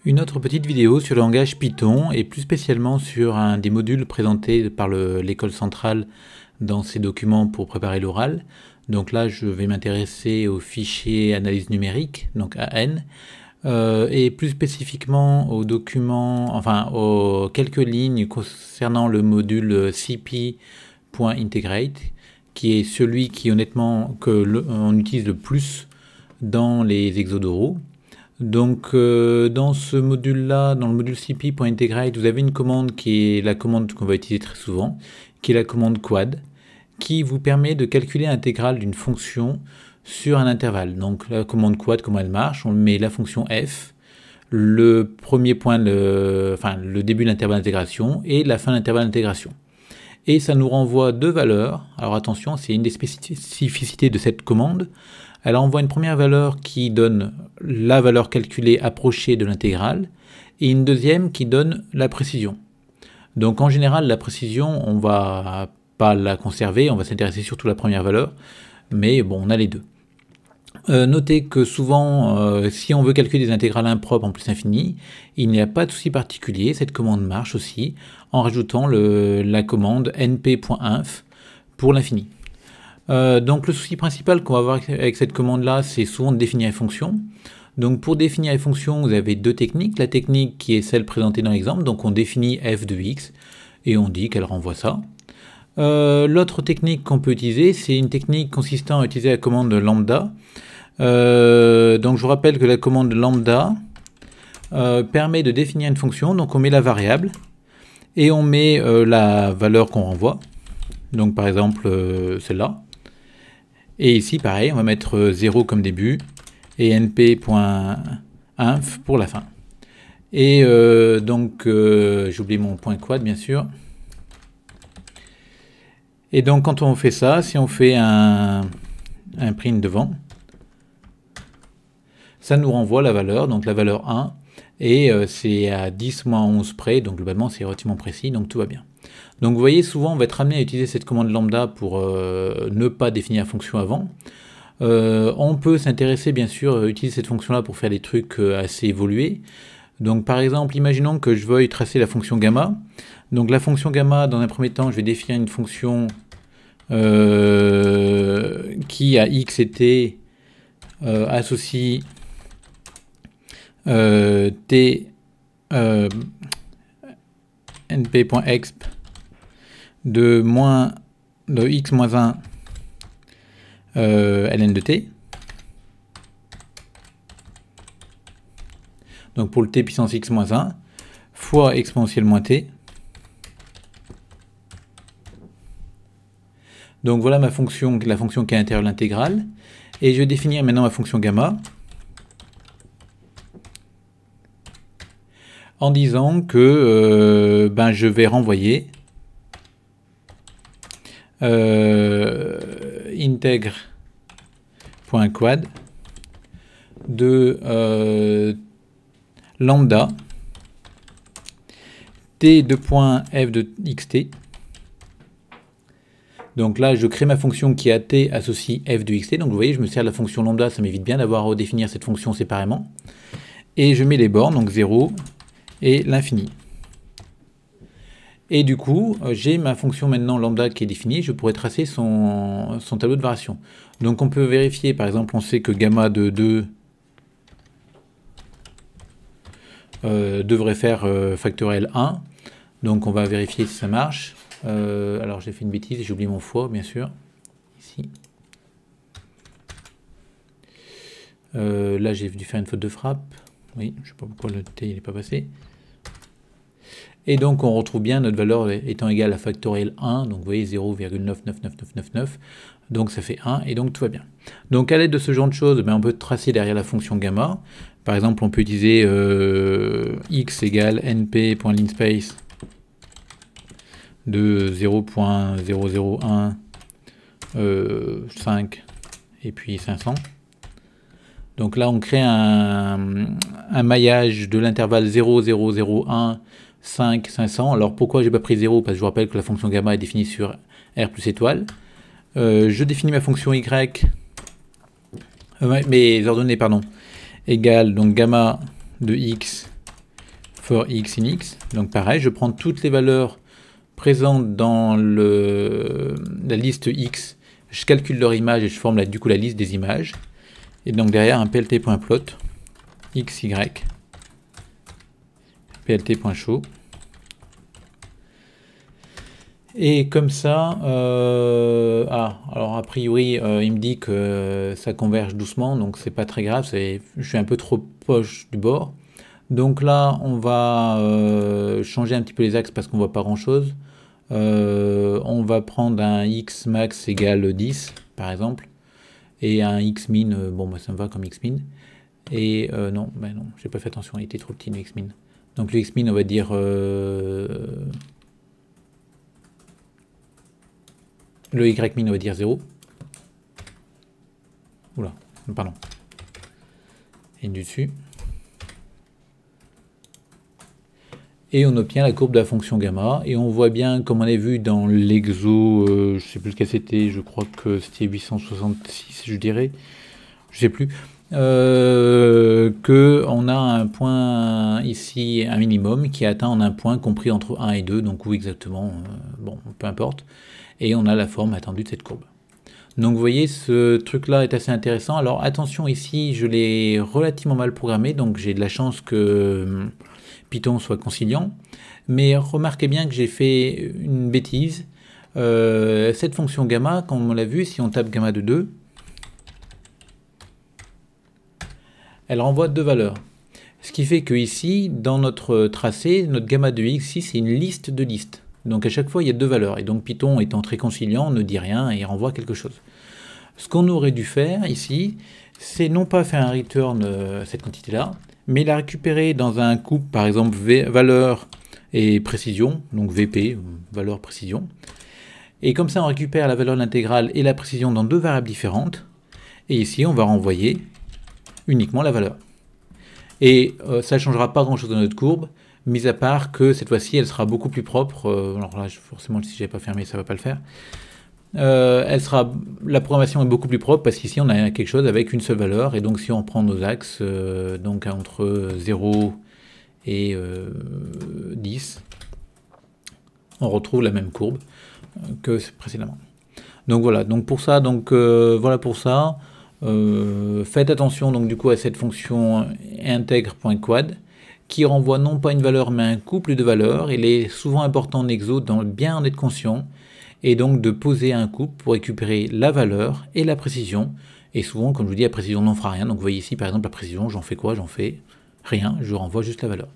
Une autre petite vidéo sur le langage Python et plus spécialement sur un des modules présentés par l'école centrale dans ses documents pour préparer l'oral. Donc là, je vais m'intéresser au fichier analyse numérique, donc AN, et plus spécifiquement aux documents, enfin aux quelques lignes concernant le module cp.integrate, qui est celui qui honnêtement on utilise le plus dans les exodoraux. Donc dans ce module-là, dans le module cp.integrate, vous avez une commande qui est la commande qu'on va utiliser très souvent, qui est la commande quad, qui vous permet de calculer l'intégrale d'une fonction sur un intervalle. Donc la commande quad, comment elle marche? On met la fonction f, le premier point, le début de l'intervalle d'intégration et la fin de l'intervalle d'intégration. Et ça nous renvoie deux valeurs. Alors attention, c'est une des spécificités de cette commande. Elle envoie une première valeur qui donne la valeur calculée approchée de l'intégrale et une deuxième qui donne la précision. Donc en général, la précision, on va pas la conserver, on va s'intéresser surtout à la première valeur, mais bon, on a les deux. Notez que souvent, si on veut calculer des intégrales impropres en plus infini, il n'y a pas de souci particulier, cette commande marche aussi en rajoutant la commande np.inf pour l'infini. Donc le souci principal qu'on va avoir avec cette commande-là, c'est souvent de définir une fonction. Donc pour définir une fonction, vous avez deux techniques. La technique qui est celle présentée dans l'exemple, donc on définit f de x et on dit qu'elle renvoie ça. L'autre technique qu'on peut utiliser, c'est une technique consistant à utiliser la commande lambda. Donc je vous rappelle que la commande lambda permet de définir une fonction. Donc on met la variable et on met la valeur qu'on renvoie. Donc par exemple celle-là. Et ici, pareil, on va mettre 0 comme début et np.inf pour la fin. Et donc, j'oublie mon point quad, bien sûr. Et donc, quand on fait ça, si on fait un print devant, ça nous renvoie la valeur, donc la valeur 1. Et c'est à 10 moins 11 près, donc globalement, c'est relativement précis, donc tout va bien. Donc vous voyez, souvent on va être amené à utiliser cette commande lambda pour ne pas définir la fonction avant. On peut s'intéresser bien sûr à utiliser cette fonction-là pour faire des trucs assez évolués. Donc par exemple, imaginons que je veuille tracer la fonction gamma. Donc la fonction gamma, dans un premier temps, je vais définir une fonction qui à x et t associe t np.exp de x moins 1 ln de t. Donc pour le t puissance x moins 1 fois exponentielle moins t. Donc voilà ma fonction, la fonction qui est à l'intérieur de l'intégrale. Et je vais définir maintenant ma fonction gamma en disant que je vais renvoyer intègre.quad de lambda t de point f de xt. Donc là, je crée ma fonction qui est à t associe f de xt. Donc vous voyez, je me sers de la fonction lambda, ça m'évite bien d'avoir à redéfinir cette fonction séparément. Et je mets les bornes, donc 0 et l'infini. Et du coup, j'ai ma fonction maintenant lambda qui est définie, je pourrais tracer son tableau de variation. Donc on peut vérifier, par exemple, on sait que gamma de 2 devrait faire factoriel 1. Donc on va vérifier si ça marche. Alors j'ai fait une bêtise, j'ai oublié mon fois, bien sûr. Ici. Là j'ai dû faire une faute de frappe. Oui, je ne sais pas pourquoi le t n'est pas passé. Et donc on retrouve bien notre valeur étant égale à factoriel 1, donc vous voyez 0,999999, donc ça fait 1, et donc tout va bien. Donc à l'aide de ce genre de choses, on peut tracer derrière la fonction gamma. Par exemple, on peut utiliser x égale np.linspace de 0.001, 5 et puis 500. Donc là on crée un maillage de l'intervalle 0,001, 5, 500. Alors pourquoi j'ai pas pris 0? Parce que je vous rappelle que la fonction gamma est définie sur R plus étoile. Je définis ma fonction y, mes ordonnées, pardon, égale donc gamma de x for x in x. Donc pareil, je prends toutes les valeurs présentes dans la liste x, je calcule leur image et je forme du coup la liste des images. Et donc derrière un plt.plot xy plt.show. Et comme ça, alors a priori, il me dit que ça converge doucement, donc c'est pas très grave, je suis un peu trop proche du bord. Donc là, on va changer un petit peu les axes parce qu'on voit pas grand chose. On va prendre un x max égale 10, par exemple, et un x min, bon, bah, ça me va comme x min. Et non, j'ai pas fait attention, il était trop petit le x min. Donc le x min, on va dire... le y min, on va dire 0. Oula, pardon. Et du dessus. Et on obtient la courbe de la fonction gamma. Et on voit bien, comme on a vu dans l'exo, je sais plus lequel c'était, je crois que c'était 866, je dirais. Je sais plus. Que on a un point ici, un minimum, qui est atteint en un point compris entre 1 et 2. Donc où exactement, bon, peu importe. Et on a la forme attendue de cette courbe. Donc vous voyez, ce truc-là est assez intéressant. Alors attention, ici, je l'ai relativement mal programmé, donc j'ai de la chance que Python soit conciliant. Mais remarquez bien que j'ai fait une bêtise. Cette fonction gamma, comme on l'a vu, si on tape gamma de 2, elle renvoie deux valeurs. Ce qui fait que ici, dans notre tracé, notre gamma de x, ici, c'est une liste de listes. Donc à chaque fois, il y a deux valeurs. Et donc Python, étant très conciliant, ne dit rien et renvoie quelque chose. Ce qu'on aurait dû faire ici, c'est non pas faire un return cette quantité-là, mais la récupérer dans un couple, par exemple valeur et précision, donc VP, valeur précision. Et comme ça, on récupère la valeur de l'intégrale et la précision dans deux variables différentes. Et ici, on va renvoyer uniquement la valeur. Et ça ne changera pas grand-chose dans notre courbe, mis à part que cette fois-ci, elle sera beaucoup plus propre. Alors là, forcément, si je n'avais pas fermé, ça ne va pas le faire. La programmation est beaucoup plus propre parce qu'ici, on a quelque chose avec une seule valeur. Et donc, si on prend nos axes, donc entre 0 et 10, on retrouve la même courbe que précédemment. Donc voilà, donc pour ça, voilà pour ça. Faites attention donc du coup à cette fonction intègre.quad qui renvoie non pas une valeur mais un couple de valeurs. Il est souvent important en exo de bien en être conscient et donc de poser un couple pour récupérer la valeur et la précision. Et souvent, comme je vous dis, la précision n'en fera rien. Donc vous voyez ici par exemple la précision, j'en fais quoi? J'en fais rien, je renvoie juste la valeur.